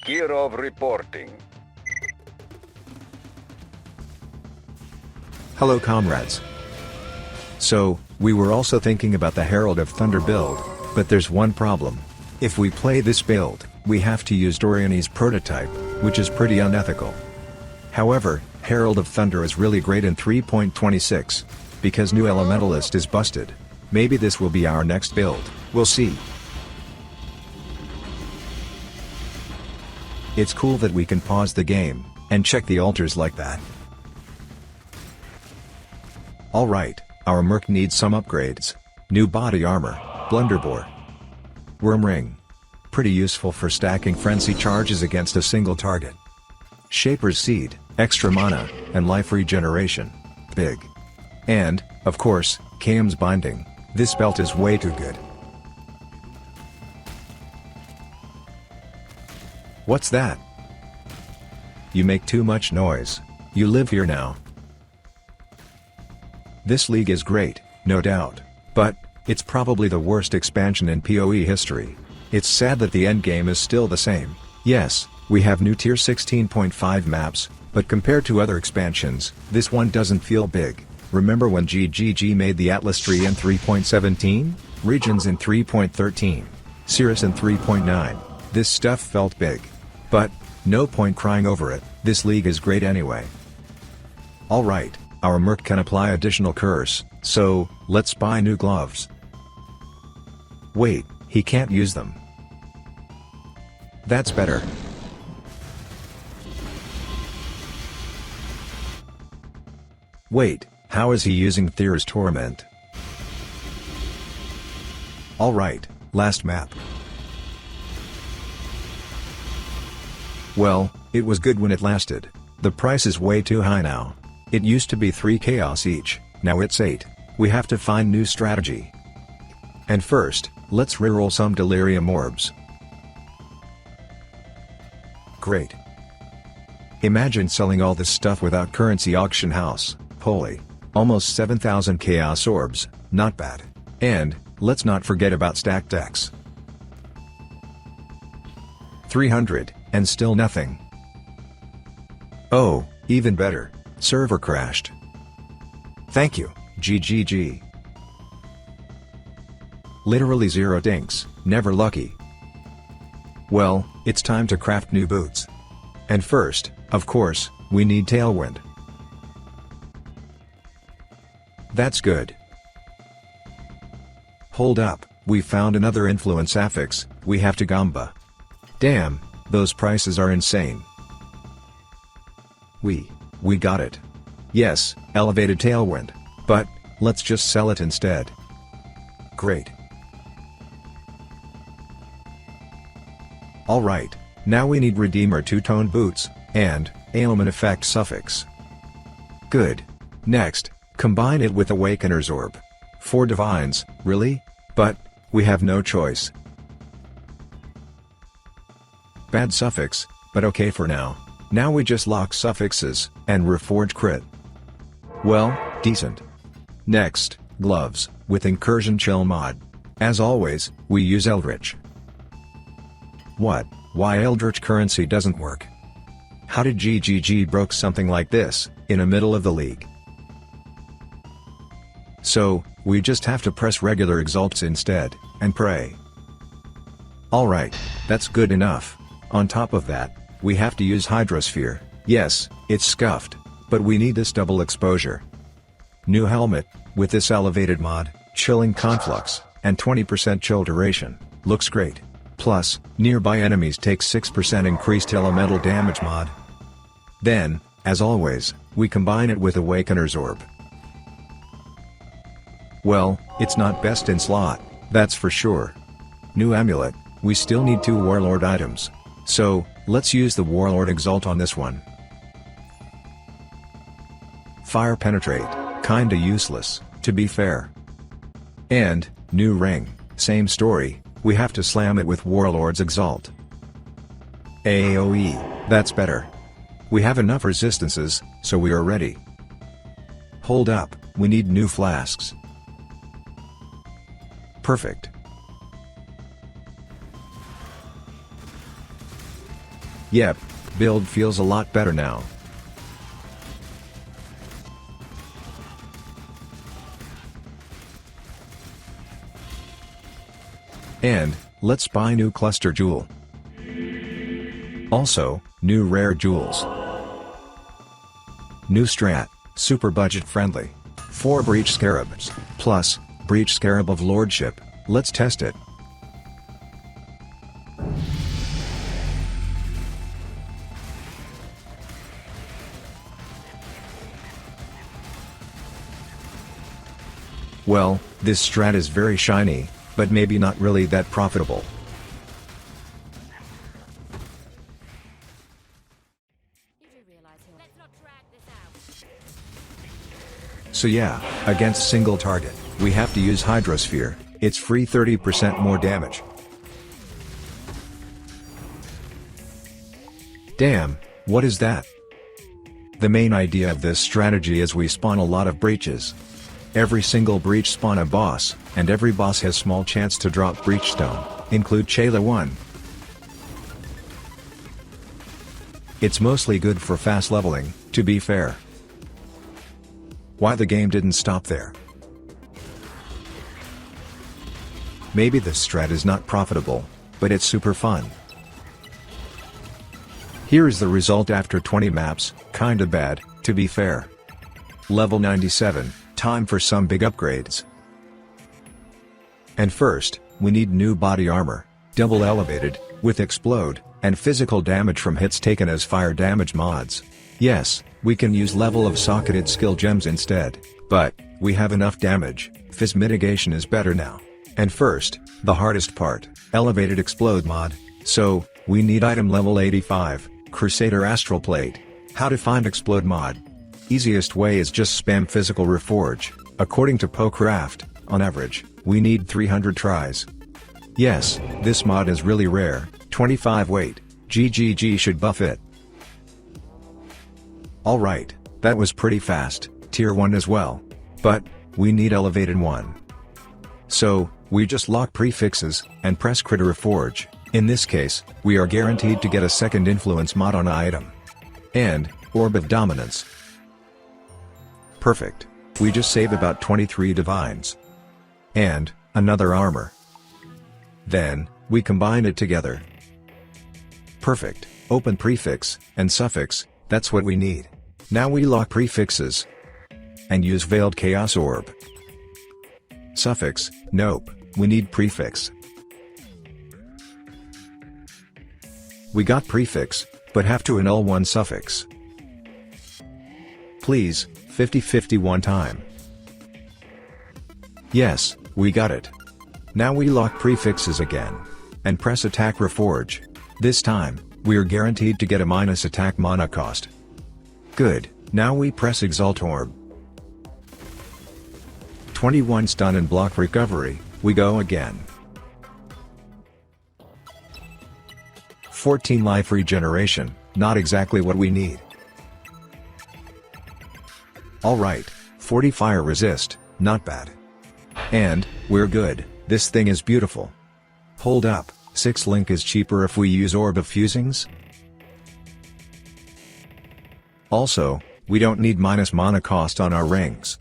Kirov reporting. Hello comrades. So, we were also thinking about the Herald of Thunder build, but there's one problem. If we play this build, we have to use Doriani's prototype, which is pretty unethical. However, Herald of Thunder is really great in 3.26. Because new Elementalist is busted. Maybe this will be our next build, we'll see. It's cool that we can pause the game, and check the altars like that. Alright, our Merc needs some upgrades. New body armor, blunderbore, worm ring. Pretty useful for stacking frenzy charges against a single target. Shaper's seed, extra mana, and life regeneration. Big. And, of course, Kaim's binding. This belt is way too good. What's that? You make too much noise. You live here now. This league is great, no doubt. But, it's probably the worst expansion in PoE history. It's sad that the endgame is still the same. Yes, we have new tier 16.5 maps, but compared to other expansions, this one doesn't feel big. Remember when GGG made the Atlas tree in 3.17? Regions in 3.13? Cirrus in 3.9? This stuff felt big. But, no point crying over it, this league is great anyway. Alright, our Merc can apply additional curse, so, let's buy new gloves. Wait, he can't use them. That's better. Wait. How is he using Thyr's Torment? Alright, last map. Well, it was good when it lasted. The price is way too high now. It used to be 3 chaos each, now it's 8. We have to find new strategy. And first, let's reroll some delirium orbs. Great. Imagine selling all this stuff without currency auction house, holy. Almost 7,000 chaos orbs, not bad. And, let's not forget about stacked decks. 300, and still nothing. Oh, even better, server crashed. Thank you, GGG. Literally zero dinks, never lucky. Well, it's time to craft new boots. And first, of course, we need Tailwind. That's good. Hold up, we found another influence affix, we have to Gamba. Damn, those prices are insane. We got it. Yes, elevated Tailwind. But, let's just sell it instead. Great. Alright, now we need Redeemer two-tone boots, and, ailment effect suffix. Good. Next. Combine it with Awakener's Orb. 4 divines, really? But, we have no choice. Bad suffix, but okay for now. Now we just lock suffixes, and reforge crit. Well, decent. Next, gloves, with Incursion Chill mod. As always, we use Eldritch. What? Why Eldritch currency doesn't work? How did GGG broke something like this, in the middle of the league? So, we just have to press regular exalts instead, and pray. Alright, that's good enough. On top of that, we have to use Hydrosphere. Yes, it's scuffed, but we need this double exposure. New helmet, with this elevated mod, chilling conflux, and 20% chill duration, looks great. Plus, nearby enemies take 6% increased elemental damage mod. Then, as always, we combine it with Awakener's Orb. Well, it's not best in slot, that's for sure. New amulet, we still need 2 warlord items. So, let's use the warlord exalt on this one. Fire penetrate, kinda useless, to be fair. And, new ring, same story, we have to slam it with warlord's exalt. AoE, that's better. We have enough resistances, so we are ready. Hold up, we need new flasks. Perfect. Yep, build feels a lot better now. And, let's buy new cluster jewel. Also, new rare jewels. New strat, super budget friendly. 4 breach scarabs, plus, breach scarab of lordship. Let's test it. Well, this strat is very shiny, but maybe not really that profitable. So yeah, against single target, we have to use Hydrosphere. It's free 30% more damage. Damn, what is that? The main idea of this strategy is we spawn a lot of breaches. Every single breach spawn a boss, and every boss has small chance to drop breachstone, include Chayla 1. It's mostly good for fast leveling, to be fair. Why the game didn't stop there? Maybe this strat is not profitable, but it's super fun. Here is the result after 20 maps, kinda bad, to be fair. Level 97, time for some big upgrades. And first, we need new body armor, double elevated, with explode, and physical damage from hits taken as fire damage mods. Yes, we can use level of socketed skill gems instead, but, we have enough damage, phys mitigation is better now. And first, the hardest part, elevated explode mod, so, we need item level 85, Crusader Astral Plate. How to find explode mod? Easiest way is just spam physical reforge. According to PoCraft, on average, we need 300 tries. Yes, this mod is really rare, 25 weight, GGG should buff it. Alright, that was pretty fast, tier 1 as well. But, we need elevated 1. So, we just lock prefixes, and press crit reforge. In this case, we are guaranteed to get a second influence mod on item. And, Orb of Dominance. Perfect. We just save about 23 divines. And, another armor. Then, we combine it together. Perfect. Open prefix, and suffix, that's what we need. Now we lock prefixes. And use Veiled Chaos Orb. Suffix, nope, we need prefix. We got prefix, but have to annul one suffix. Please, 50-50 one time. Yes, we got it. Now we lock prefixes again. And press attack reforge. This time, we're guaranteed to get a minus attack mana cost. Good, now we press Exalt Orb. 21 stun and block recovery, we go again. 14 life regeneration, not exactly what we need. Alright, 40 fire resist, not bad. And, we're good, this thing is beautiful. Hold up, 6 link is cheaper if we use Orb of Fusings? Also, we don't need minus mana cost on our rings.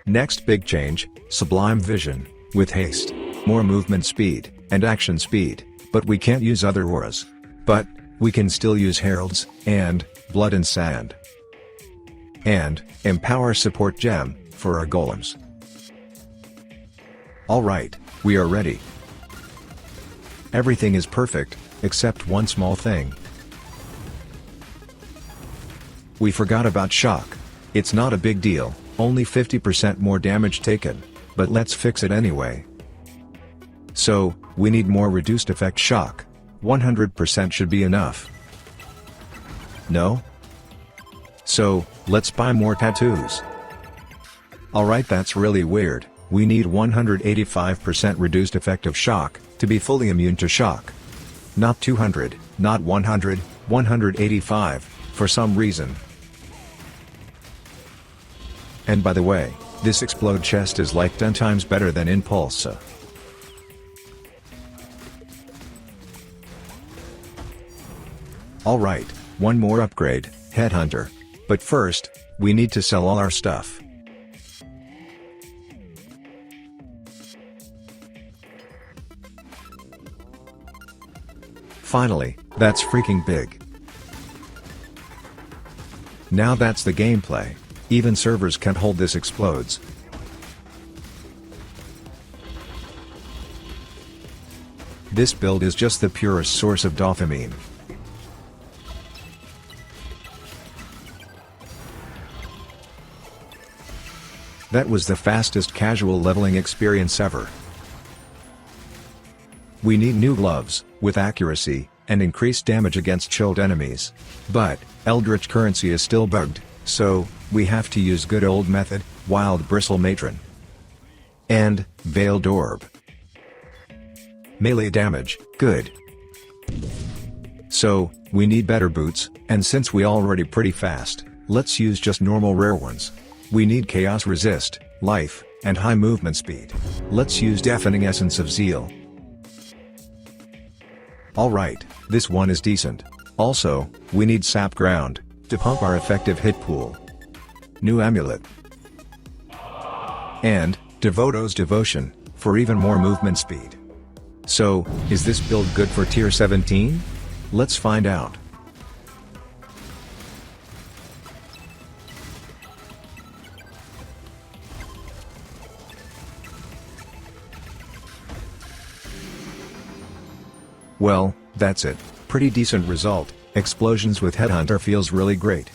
Next big change, Sublime Vision, with haste, more movement speed, and action speed, but we can't use other auras. But, we can still use Heralds, and, Blood and Sand. And, Empower Support Gem, for our golems. Alright, we are ready. Everything is perfect, except one small thing. We forgot about shock. It's not a big deal, only 50% more damage taken, but let's fix it anyway. So, we need more reduced effect shock. 100% should be enough. No? So, let's buy more tattoos. Alright, that's really weird. We need 185% reduced effective shock, to be fully immune to shock. Not 200, not 100, 185, for some reason. And by the way, this explode chest is like 10 times better than Impulse. Alright, one more upgrade, Headhunter. But first, we need to sell all our stuff. Finally, that's freaking big. Now that's the gameplay. Even servers can't hold this explodes. This build is just the purest source of dopamine. That was the fastest casual leveling experience ever. We need new gloves, with accuracy, and increased damage against chilled enemies. But, Eldritch currency is still bugged, so, we have to use good old method, Wild Bristle Matron. And, Veiled Orb. Melee damage, good. So, we need better boots, and since we already pretty fast, let's use just normal rare ones. We need Chaos Resist, Life, and high movement speed. Let's use Deafening Essence of Zeal. Alright, this one is decent. Also, we need Sap Ground, to pump our effective hit pool. New Amulet. And, Devoto's Devotion, for even more movement speed. So, is this build good for tier 17? Let's find out. Well, that's it. Pretty decent result. Explosions with Headhunter feels really great.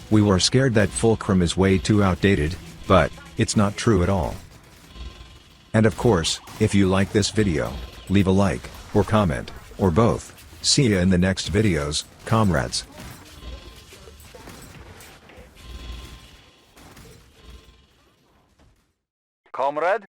We were scared that Fulcrum is way too outdated, but it's not true at all. And of course, if you like this video, leave a like, or comment, or both. See ya in the next videos, comrades. Comrade?